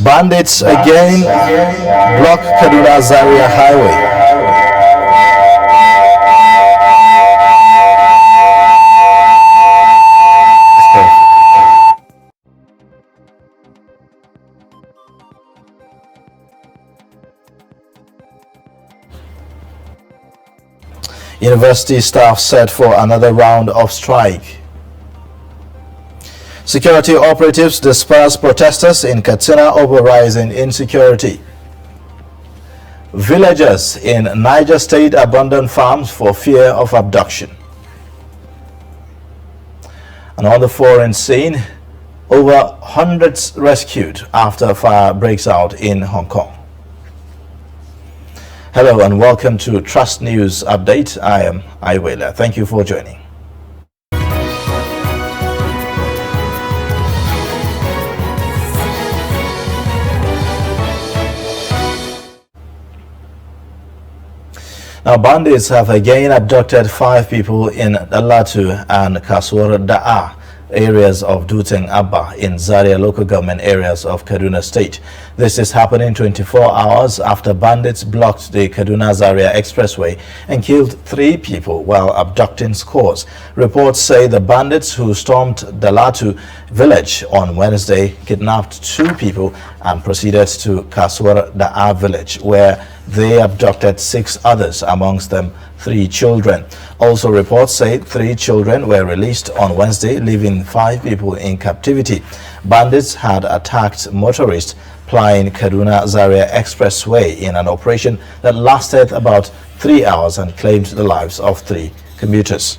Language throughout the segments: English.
Bandits again block Kaduna Zaria Highway. University staff set for another round of strike. Security operatives disperse protesters in Katsina over rising insecurity. Villagers in Niger State abandon farms for fear of abduction. And on the foreign scene, over hundreds rescued after fire breaks out in Hong Kong. Hello and welcome to Trust News Update. I am Iwela. Thank you for joining. Now, bandits have again abducted 5 people in Dalatu and Kasuar Da'a areas of Duteng Abba in Zaria local government areas of Kaduna State. This is happening 24 hours after bandits blocked the Kaduna-Zaria expressway and killed 3 people while abducting scores. Reports say the bandits who stormed Dalatu village on Wednesday kidnapped 2 people and proceeded to Kasuar Da'a village, where they abducted 6 others, amongst them 3 children. Also, reports say 3 children were released on Wednesday, leaving 5 people in captivity. Bandits had attacked motorists plying Kaduna-Zaria Expressway in an operation that lasted about 3 hours and claimed the lives of 3 commuters.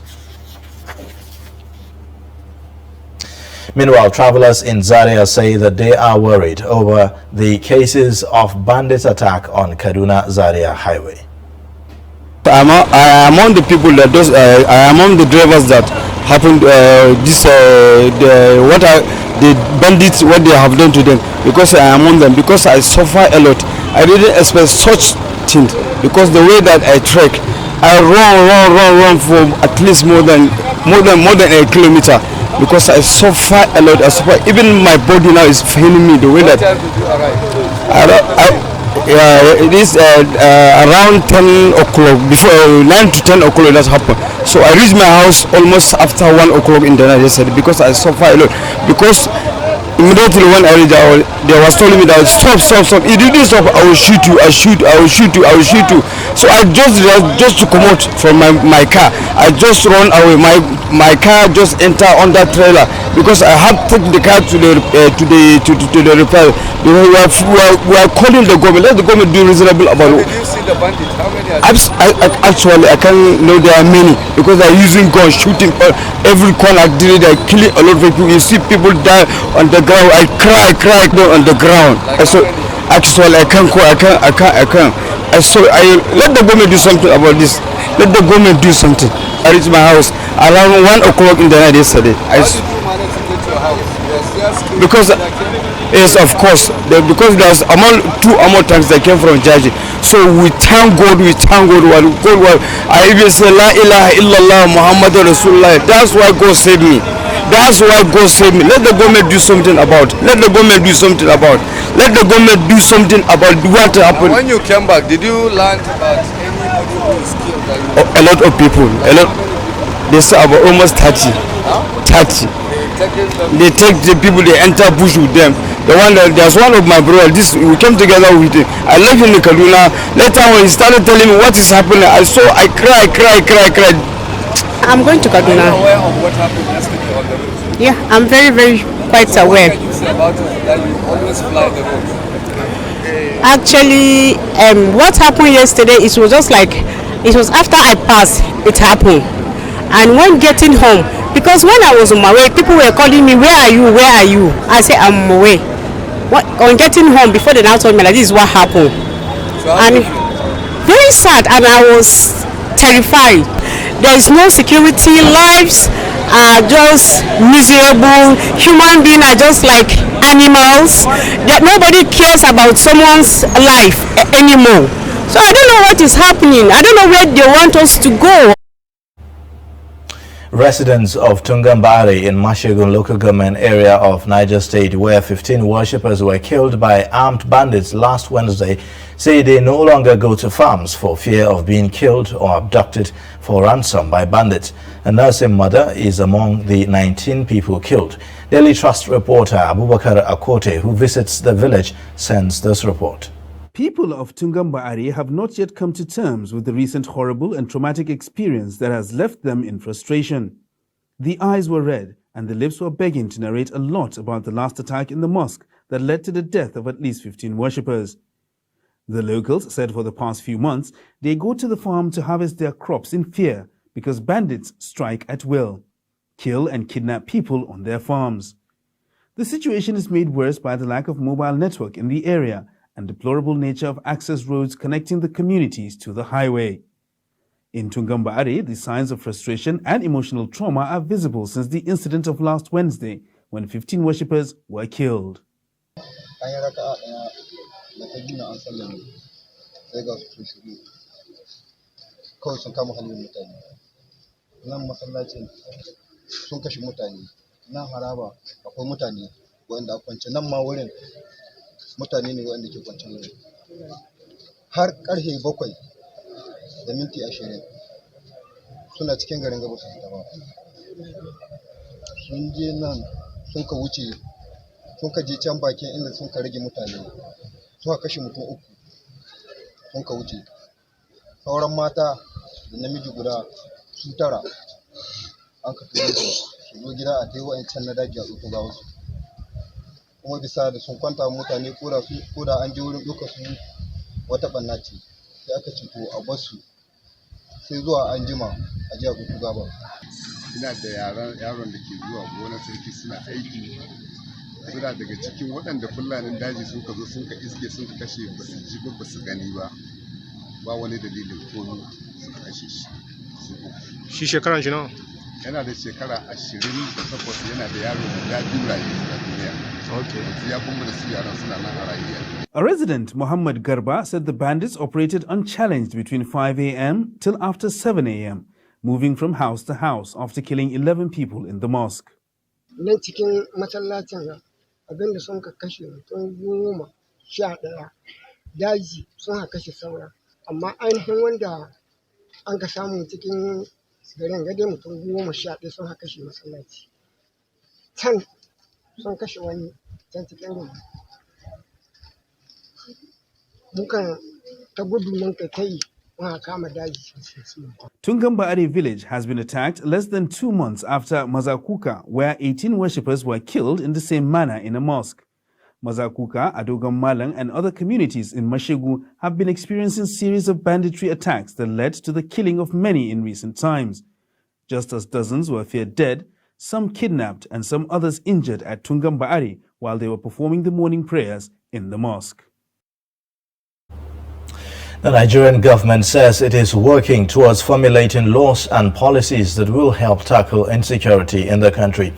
Meanwhile, travelers in Zaria say that they are worried over the cases of bandit attack on Kaduna-Zaria highway. I am among the people that does. I am among the drivers that happened. The bandits, what they have done to them, because I am among them, because I suffer a lot. I didn't expect such things, because the way that I trek, I run for at least more than a kilometer, because I suffer a lot. I suffer. Even my body now is failing me. The way that it is around 10 o'clock, before 9 to 10 o'clock that happened. So I reached my house almost after 1 o'clock in the night yesterday, because I suffer a lot. Because immediately when I reached out, they was telling me that stop. If you didn't stop, I will shoot you. So I just to come out from my car. I just run away. My car just enter on that trailer, because I have to take the car to the repair. We are calling the government. Let the government do reasonable about it. Did you see the bandits? How many are there? Actually, I can't know there are many, because they are using guns, shooting every corner. They are killing a lot of people. You see people die on the ground. I cry on the ground. So actually, I can't. So I let the government do something about this. Let the government do something. I reached my house around 1 o'clock in the night yesterday. How did you manage to get to your house? Because yes, of course, because there's 2 armor tanks that came from Jaji. So we thank God. I even say La ilaha illallah Muhammadur Rasulullah. That's why God saved me. Let the government do something about it. Let the government do something about what happened. When you came back, did you learn about anybody who is killed? A lot of people. They say about almost 30. Huh? 30. They take the people, they enter bush with them. There's one of my brothers, we came together with him. I left him in Kaduna. Later when he started telling me what is happening, I cried. I'm going to Kaduna. Are you aware of what happened yesterday on the road? Yeah, I'm very quite aware. What can you say about it, that you always fly the road? Actually, what happened yesterday, it was just like, it was after I passed, it happened. And when getting home, because when I was on my way, people were calling me, where are you? I said, I'm away. On getting home, before they now told me, like, this is what happened. So and very sad, and I was terrified. There is no security. Lives are just miserable. Human beings are just like animals. That nobody cares about someone's life anymore. So I don't know what is happening. I don't know where they want us to go. Residents of Tungambari in Mashegun local government area of Niger State, where 15 worshippers were killed by armed bandits last Wednesday, say they no longer go to farms for fear of being killed or abducted for ransom by bandits. A nursing mother is among the 19 people killed. Daily Trust reporter Abubakar Akote, who visits the village, sends this report. People of Tungambari have not yet come to terms with the recent horrible and traumatic experience that has left them in frustration. The eyes were red and the lips were begging to narrate a lot about the last attack in the mosque that led to the death of at least 15 worshippers. The locals said for the past few months, they go to the farm to harvest their crops in fear because bandits strike at will, kill and kidnap people on their farms. The situation is made worse by the lack of mobile network in the area and deplorable nature of access roads connecting the communities to the highway. In Tungambari, the signs of frustration and emotional trauma are visible since the incident of last Wednesday when 15 worshippers were killed. Mutane ne wanda ke kwance wurin har karfe 7 da minti 20 suna cikin garin gaba su fita ba sun je nan sun ka wuce sun ka je can bakin inda sun ka rage mutane suka kashe mutum 3 sun ka wuce sauran mata da namiji guda su 9 an ka tura su zo gida a kai wa'ancan na daji a tsoko ga wasu kuma bisa da sun kwanta mutane ko da an je wurin duka su wata banna ce sai aka ce to a basu sai zuwa an jima a ji a kuku gaba. Ina da yaron da ke zuwa gonar sarki suna aiki suna daga cikin waɗanda fulanin daji sun ka zo sun ka iske sun ka kashe ba su ji ba su gani ba wani dalilin komi su kashe shi shekaran shi nawa? Yana da shekara 28 yana da yaro da biyu a duniya. A resident, Muhammad Garba, said the bandits operated unchallenged between 5 a.m. till after 7 a.m., moving from house to house after killing 11 people in the mosque. Tungambari village has been attacked less than 2 months after Mazakuka, where 18 worshippers were killed in the same manner in a mosque. Mazakuka, Adogam Malang and other communities in Mashegu have been experiencing a series of banditry attacks that led to the killing of many in recent times. Just as dozens were feared dead, some kidnapped and some others injured at Tungambari while they were performing the morning prayers in the mosque. The Nigerian government says it is working towards formulating laws and policies that will help tackle insecurity in the country.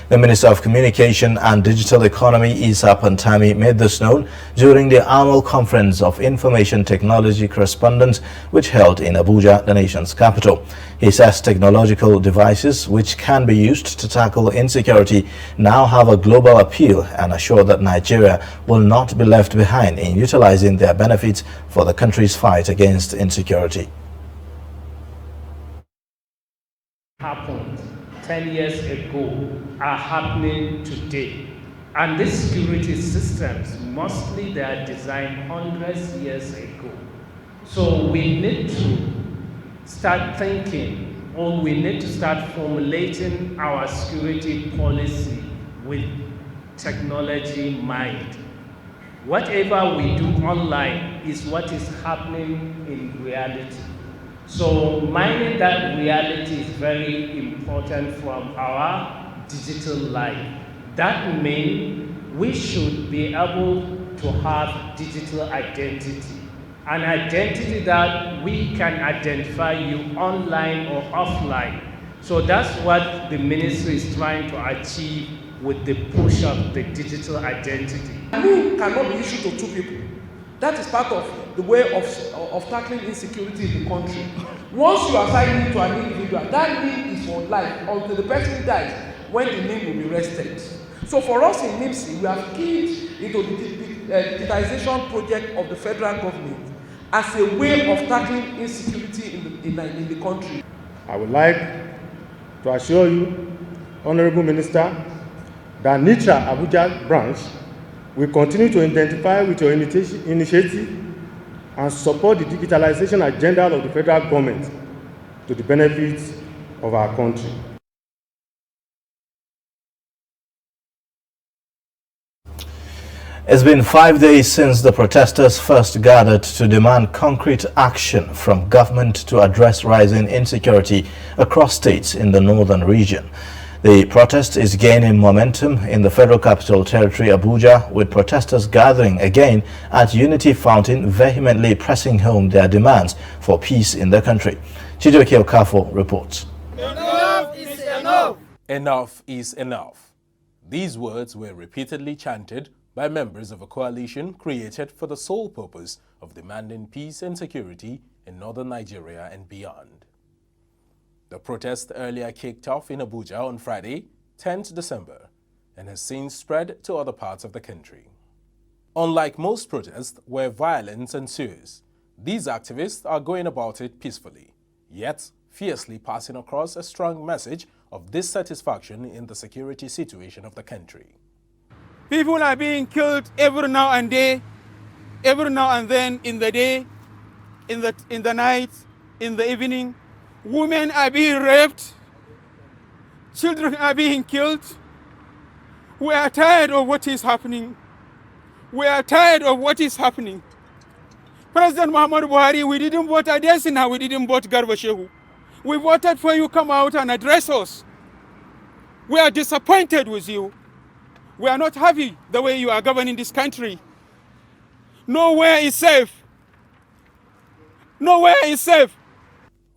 The Minister of Communication and Digital Economy, Isa Pantami, made this known during the annual conference of information technology correspondents which held in Abuja, the nation's capital. He says technological devices which can be used to tackle insecurity now have a global appeal and assure that Nigeria will not be left behind in utilizing their benefits for the country's fight against insecurity. Happened 10 years ago are happening today. And these security systems, mostly they are designed hundreds of years ago. So we need to start thinking, or we need to start formulating our security policy with technology in mind. Whatever we do online is what is happening in reality. So mining that reality is very important from our digital life. That means we should be able to have digital identity, an identity that we can identify you online or offline. So that's what the ministry is trying to achieve with the push of the digital identity. Name cannot be issued to 2 people. That is part of the way of tackling insecurity in the country. Once you assign it to an individual, that name is for life until the person dies, when the NIM will be rested. So for us in NIMSI, we have keyed into the digitization project of the federal government as a way of tackling insecurity in the country. I would like to assure you, Honorable Minister, that NITRA Abuja branch will continue to identify with your initiative and support the digitalization agenda of the federal government to the benefit of our country. It's been 5 days since the protesters first gathered to demand concrete action from government to address rising insecurity across states in the northern region. The protest is gaining momentum in the Federal Capital Territory, Abuja, with protesters gathering again at Unity Fountain, vehemently pressing home their demands for peace in the country. Chijoke Okafo reports. Enough is enough! Enough is enough. These words were repeatedly chanted by members of a coalition created for the sole purpose of demanding peace and security in northern Nigeria and beyond. The protest earlier kicked off in Abuja on Friday, 10th December, and has since spread to other parts of the country. Unlike most protests where violence ensues, these activists are going about it peacefully, yet fiercely passing across a strong message of dissatisfaction in the security situation of the country. People are being killed every now and then, in the day, in the night, in the evening. Women are being raped. Children are being killed. We are tired of what is happening. We are tired of what is happening. President Muhammadu Buhari, we didn't vote Adesina, we didn't vote Garba Shehu. We voted for you, come out and address us. We are disappointed with you. We are not happy the way you are governing this country. Nowhere is safe. Nowhere is safe.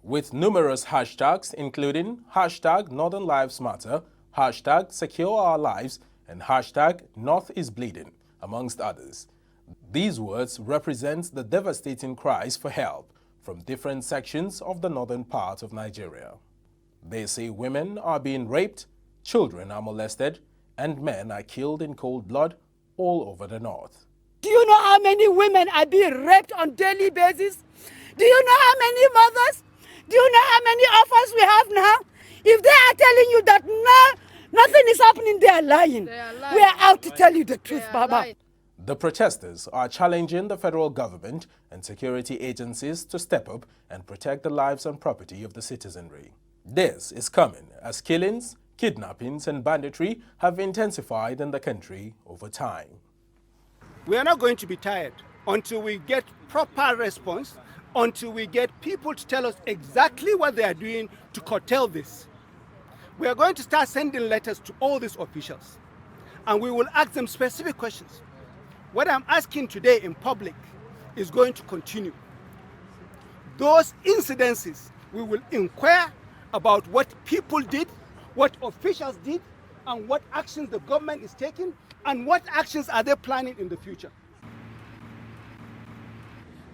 With numerous hashtags including hashtag Northern Lives Matter, hashtag Secure Our Lives, and hashtag North is Bleeding, amongst others. These words represent the devastating cries for help from different sections of the northern part of Nigeria. They say women are being raped, children are molested, and men are killed in cold blood all over the north. Do you know how many women are being raped on a daily basis? Do you know how many mothers? Do you know how many offers we have now? If they are telling you that nothing is happening, they are lying. We are out to tell you the truth, Baba. The protesters are challenging the federal government and security agencies to step up and protect the lives and property of the citizenry. This is coming as killings, kidnappings and banditry have intensified in the country over time. We are not going to be tired until we get proper response, until we get people to tell us exactly what they are doing to curtail this. We are going to start sending letters to all these officials, and we will ask them specific questions. What I'm asking today in public is going to continue. Those incidences, we will inquire about what people did, what officials did, and what actions the government is taking, and what actions are they planning in the future.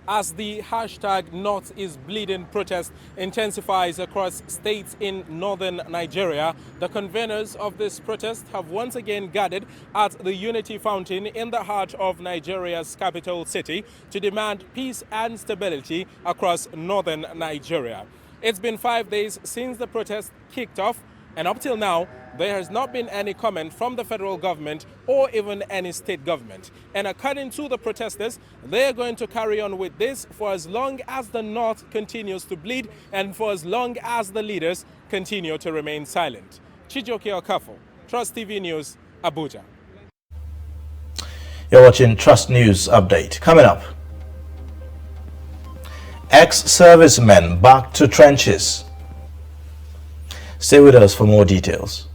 As the hashtag North is Bleeding protest intensifies across states in northern Nigeria, the conveners of this protest have once again gathered at the Unity Fountain in the heart of Nigeria's capital city to demand peace and stability across northern Nigeria. It's been 5 days since the protest kicked off, and up till now, there has not been any comment from the federal government or even any state government. And according to the protesters, they are going to carry on with this for as long as the North continues to bleed and for as long as the leaders continue to remain silent. Chijoke Okafo, Trust TV News, Abuja. You're watching Trust News Update. Coming up, ex-servicemen back to trenches. Stay with us for more details.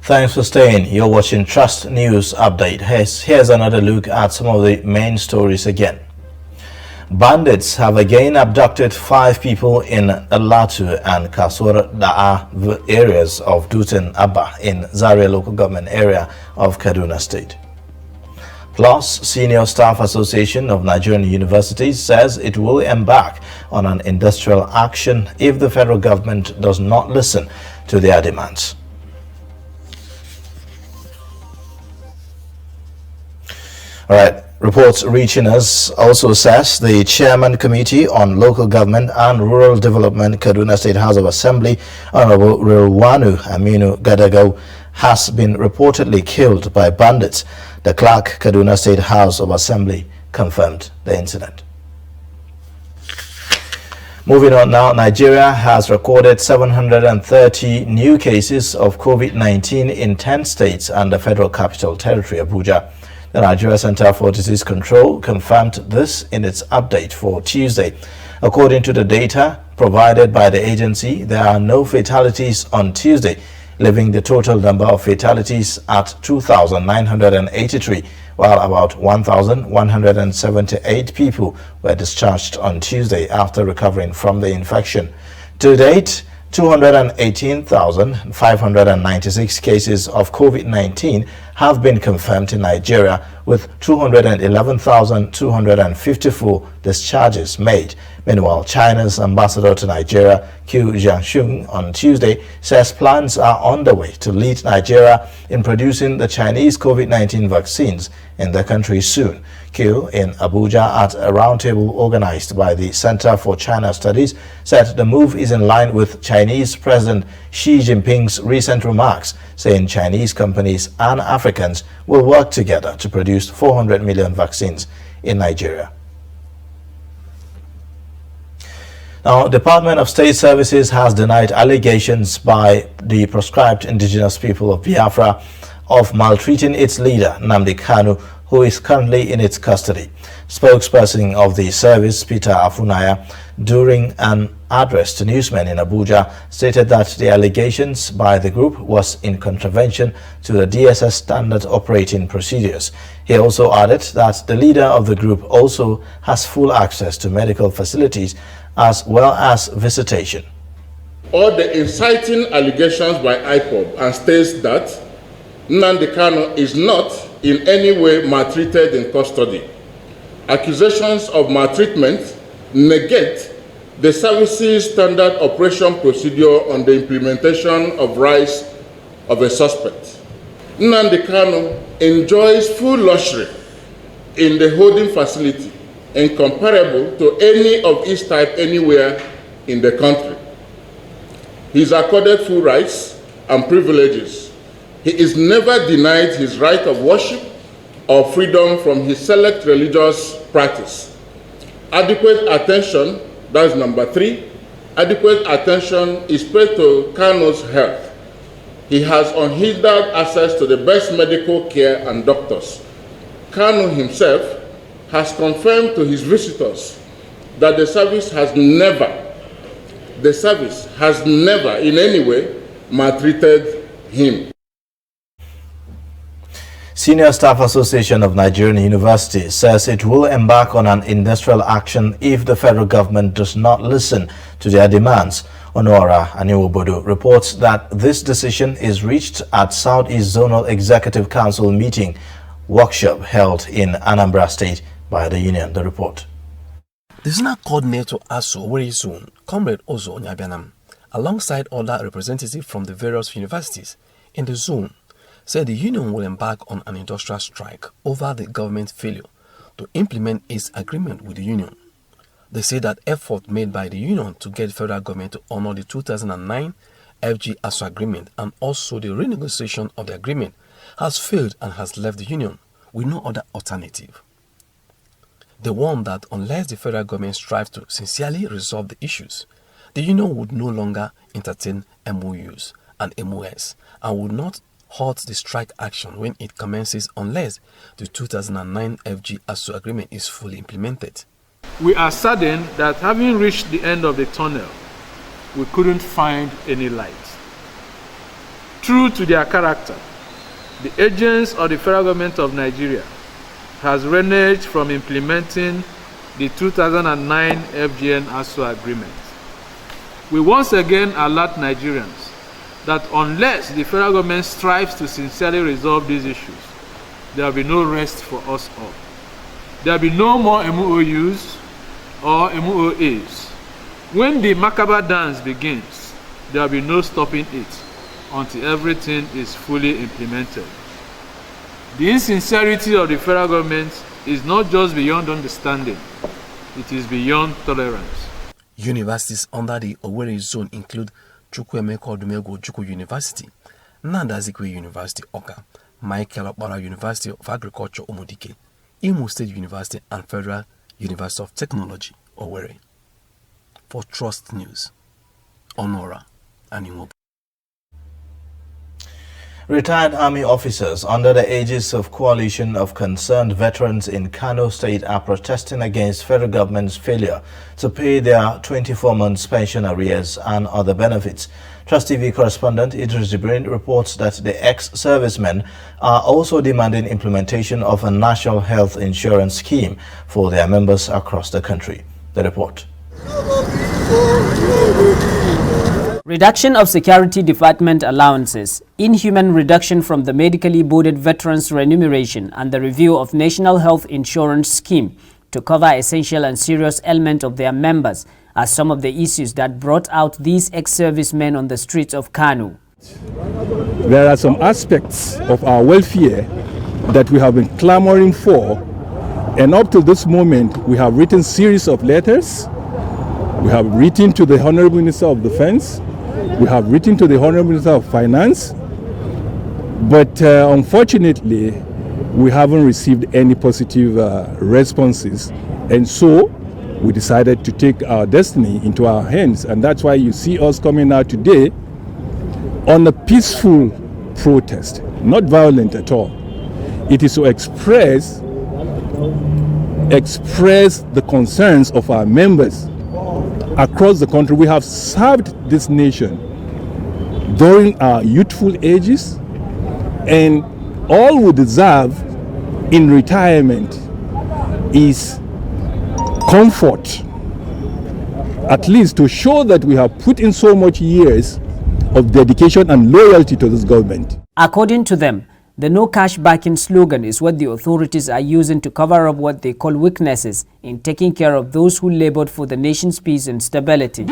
Thanks for staying. You're watching Trust News Update. Here's another look at some of the main stories again. Bandits have again abducted 5 people in Alatu and Kasur Da'a areas of Dutsen Abba in Zaria local government area of Kaduna State. Plus, Senior Staff Association of Nigerian Universities says it will embark on an industrial action if the federal government does not listen to their demands. All right. Reports reaching us also says the Chairman Committee on Local Government and Rural Development, Kaduna State House of Assembly, Honorable Rilwanu Aminu Gadago, has been reportedly killed by bandits. The clerk, Kaduna State House of Assembly, confirmed the incident. Moving on now, Nigeria has recorded 730 new cases of COVID-19 in 10 states and the Federal Capital Territory, Abuja. The Nigeria Center for Disease Control confirmed this in its update for Tuesday. According to the data provided by the agency, there are no fatalities on Tuesday, leaving the total number of fatalities at 2,983, while about 1,178 people were discharged on Tuesday after recovering from the infection. To date, 218,596 cases of COVID-19 have been confirmed in Nigeria, with 211,254 discharges made. Meanwhile, China's ambassador to Nigeria, Qiu Jianxun, on Tuesday says plans are on the way to lead Nigeria in producing the Chinese COVID-19 vaccines in the country soon. Qiu, in Abuja at a roundtable organized by the Center for China Studies, said the move is in line with Chinese President Xi Jinping's recent remarks, saying Chinese companies and Africans will work together to produce 400 million vaccines in Nigeria. Now, Department of State Services has denied allegations by the proscribed indigenous people of Biafra of maltreating its leader, Nnamdi Kanu, who is currently in its custody. Spokesperson of the service, Peter Afunaya, during an address to newsmen in Abuja, stated that the allegations by the group was in contravention to the DSS standard operating procedures. He also added that the leader of the group also has full access to medical facilities as well as visitation. All the inciting allegations by IPOB and states that Nnamdi Kanu is not in any way maltreated in custody. Accusations of maltreatment negate the service's standard operation procedure on the implementation of rights of a suspect. Nnamdi Kanu enjoys full luxury in the holding facility, incomparable to any of its type anywhere in the country. He is accorded full rights and privileges. He is never denied his right of worship or freedom from his select religious practice. Adequate attention, that's number 3, adequate attention is paid to Kanu's health. He has unhindered access to the best medical care and doctors. Kanu himself has confirmed to his visitors that the service has never in any way maltreated him. Senior Staff Association of Nigerian Universities says it will embark on an industrial action if the federal government does not listen to their demands. Onora Aniwobodo reports that this decision is reached at Southeast Zonal Executive Council meeting workshop held in Anambra State by the union. The report. The zonal coordinator ASU Owerri Zone, Comrade Ozo Onyabianam, alongside other representatives from the various universities in the zone, said the union will embark on an industrial strike over the government's failure to implement its agreement with the union. They say that effort made by the union to get the federal government to honor the 2009 FG ASU agreement and also the renegotiation of the agreement has failed and has left the union with no other alternative. They warned that unless the federal government strives to sincerely resolve the issues, the union would no longer entertain MOUs and MOS and would not halt the strike action when it commences unless the 2009 FG ASU agreement is fully implemented. We are saddened that having reached the end of the tunnel, we couldn't find any light. true to their character, the agents of the federal government of Nigeria has reneged from implementing the 2009 FGN-ASUA agreement. We once again alert Nigerians that unless the federal government strives to sincerely resolve these issues, there will be no rest for us all. There will be no more MOUs or MOAs. When the macabre dance begins, there will be no stopping it until everything is fully implemented. The insincerity of the federal government is not just beyond understanding, it is beyond tolerance. Universities under the Owerri zone include Chukwuemeka Odumegwu Ojukwu University, Nnamdi Azikiwe University Awka, Michael Okpara University of Agriculture Umudike, Imo State University and Federal University of Technology Owerri. For Trust News, Honora Aninwobu. Retired Army officers under the aegis of Coalition of Concerned Veterans in Kano State are protesting against federal government's failure to pay their 24-month pension arrears and other benefits. Trust TV correspondent Idris Jibrin reports that the ex-servicemen are also demanding implementation of a national health insurance scheme for their members across the country. The report. Reduction of security department allowances, inhuman reduction from the medically boarded veterans' remuneration, and the review of national health insurance scheme to cover essential and serious ailments of their members are some of the issues that brought out these ex-servicemen on the streets of Kano. There are some aspects of our welfare that we have been clamoring for, and up to this moment we have written series of letters. We have written to the Honorable Minister of Defense. We have written to the Honorable Minister of Finance, but unfortunately, we haven't received any positive responses, and so we decided to take our destiny into our hands, and that's why you see us coming out today on a peaceful protest, not violent at all. It is to express the concerns of our members across the country. We have served this nation during our youthful ages, and all we deserve in retirement is comfort, at least to show that we have put in so much years of dedication and loyalty to this government. According to them, the no cash backing slogan is what the authorities are using to cover up what they call weaknesses in taking care of those who labored for the nation's peace and stability.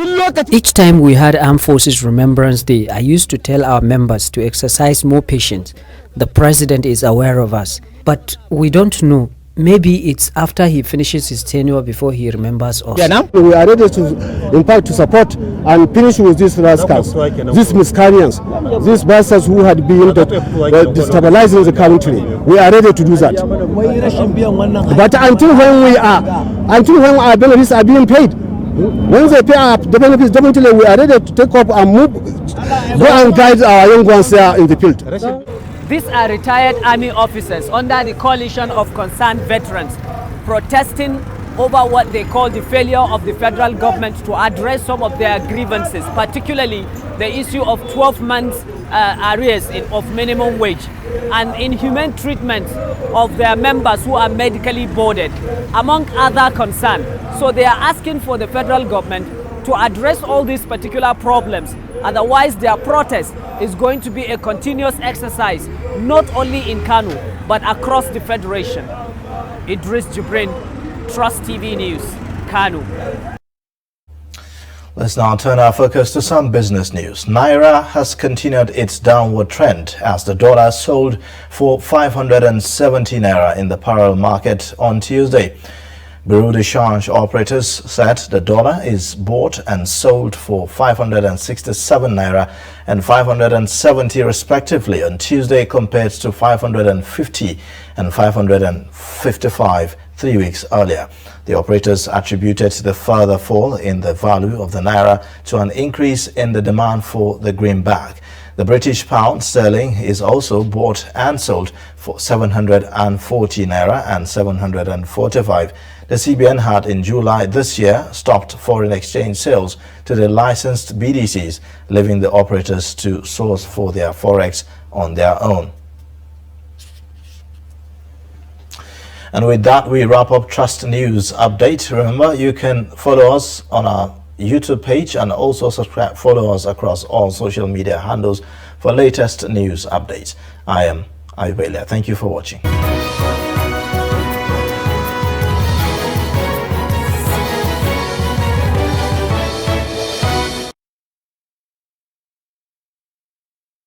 Each time we had Armed Forces Remembrance Day, I used to tell our members to exercise more patience. The president is aware of us, but we don't know. Maybe it's after he finishes his tenure before he remembers us. Yeah, now we are ready to, in fact, to support and finish with these rascals, these miscreants, these bastards who had been destabilizing the country. We are ready to do that. But until when our benefits are being paid, when they pay our benefits, definitely we are ready to take up and move, go and guide our young ones there in the field. These are retired army officers under the Coalition of Concerned Veterans protesting over what they call the failure of the federal government to address some of their grievances, particularly the issue of 12 months arrears of minimum wage and inhumane treatment of their members who are medically boarded, among other concerns. So they are asking for the federal government to address all these particular problems. Otherwise, their protest is going to be a continuous exercise, not only in Kano, but across the Federation. Idris Jibrin, Trust TV News, Kano. Let's now turn our focus to some business news. Naira has continued its downward trend as the dollar sold for 570 Naira in the parallel market on Tuesday. Bureau de Change operators said the dollar is bought and sold for 567 Naira and 570 respectively on Tuesday compared to 550 and 555 3 weeks earlier. The operators attributed the further fall in the value of the Naira to an increase in the demand for the greenback. The British pound sterling is also bought and sold for 740 Naira and 745 The CBN had in July this year stopped foreign exchange sales to the licensed BDCs, leaving the operators to source for their forex on their own. And with that, we wrap up Trust News Update. Remember, you can follow us on our YouTube page and also follow us across all social media handles for latest news updates. I am Ayubelia. Thank you for watching.